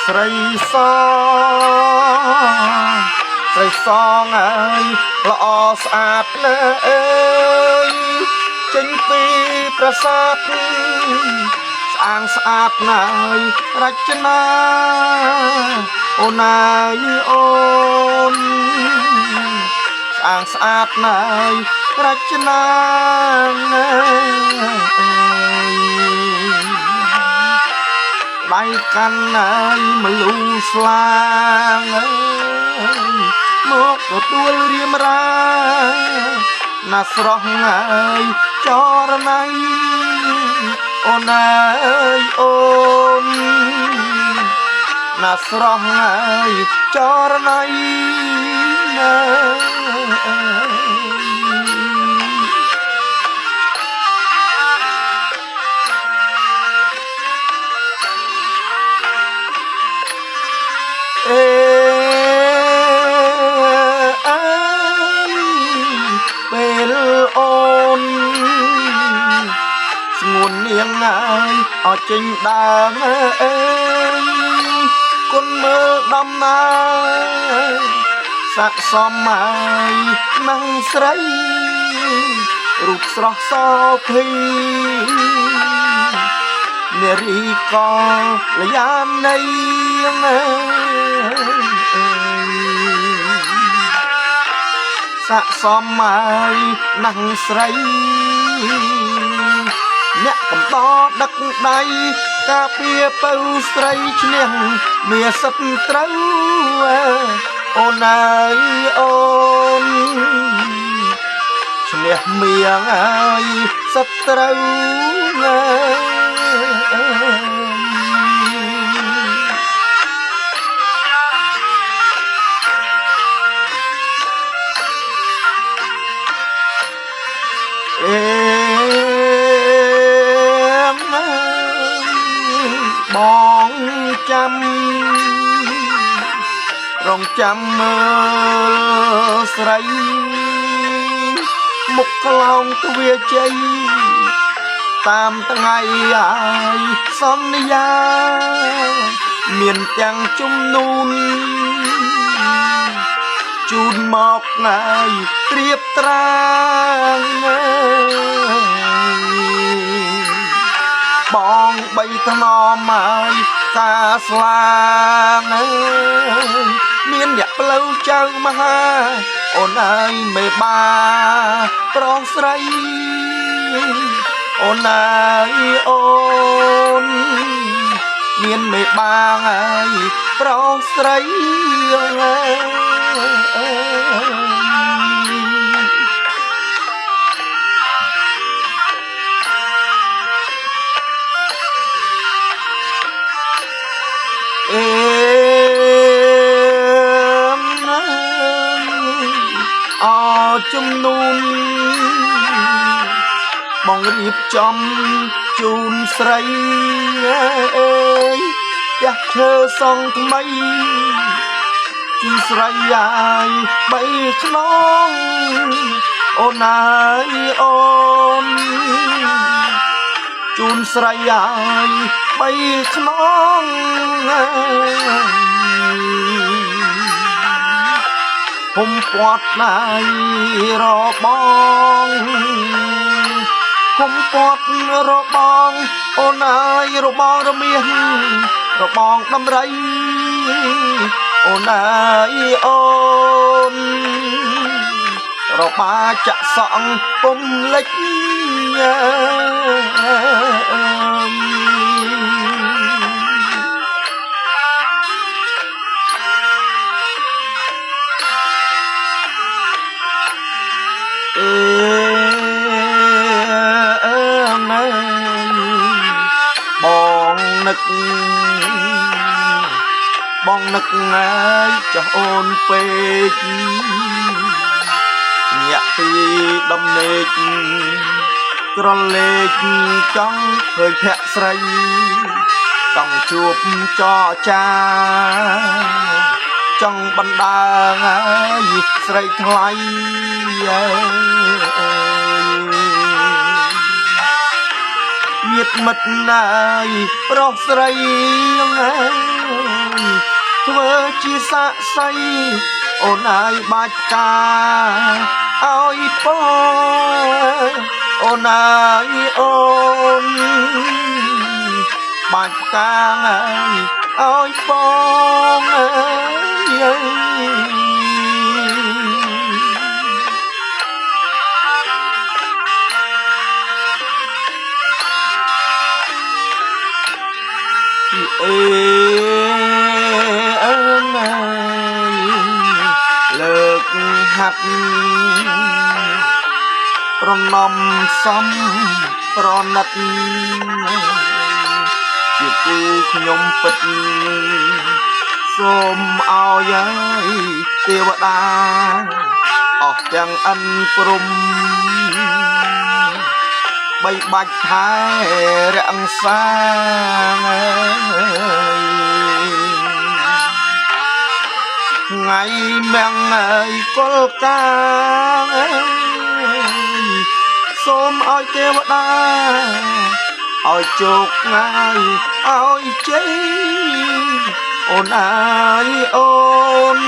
ស្រីសស្រីសងអើយល្អស្អាតណាស់អើយចេញពីប្រាសាទស្អាងស្អាតណាស់រចនាអូនអើយអូនស្អាងស្អាតណាស់រចនាដៃកាន់ណាយមលូស្លាងមកទទួលរៀមរាណាស្រស់ហើយចរណៃអូនអើយអូនណាស្រស់ហើយចរណៃណាពេលអូនស្ងួននាងហើយអត់ចេញដើមអើយគុណមើលដំណើរស័កសមហើយនឹងស្រីរូបស្រស់សោភីនារីកល្យាណីស័កសមហើយនឹងស្រីអ្នកកំដរដឹកដៃការពារពៅស្រីឈ្នះមាសិតត្រូវអូនអើយអូនឈ្នះមៀងហើយសត្រូវបងចាំរងចាំមើលស្រីមុខក្លោងទ្វាជ័យតាមថ្ងៃហើយសន្យាមានទាំងជំនូនជូនមកថ្ងៃត្រៀបត្រាងបងបីថ្នមហើយការស្លាងមានអ្នកផ្លូវចៅមហាអូនអើយមេបាប្រុសស្រីអូនអើយអូនមានមេបាហើយប្រុសស្រីជំនូនបងរៀបចំជូនស្រីអើយផ្ទះឈើសង់ថ្មីជូនស្រីអាយបីខ្នងអូនអើយអូនជូនស្រីអាយបីខ្នងហុំពាត់ណៃរបងហុំពាត់របងអូនអើយរបងរមាសរបងដំរីអូនអើយអូនរបាចាក់សក់ពុំលិចបងនឹកងាយចុះអូនពេកញាក់ពីដំណេក ក្រលេកចង់ឃើញភ័ក្រស្រីចង់ជួបចរចាចង់បណ្ដើងហើយស្រីថ្លៃញាតិមិត្តណាយប្រុសស្រីធ្វើជាសាក់សីអូនហើយបាច់ការឲ្យបងអូនហើយអូនបាច់ការឲ្យបងអេអើយលើកហាត់ប្រណំសំប្រណិតជាគូខ្ញុំពិតសូមឲ្យទេវតាអស់ទាំងអិនព្រំបីបាច់ថែរក្សាថ្ងៃមាំងហើយកុលកាសូមឲ្យទេវតាឲ្យជោគងាយឲ្យជ័យអូនអើយអូន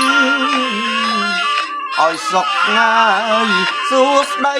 ឲ្យសុខងាយសួស្ដី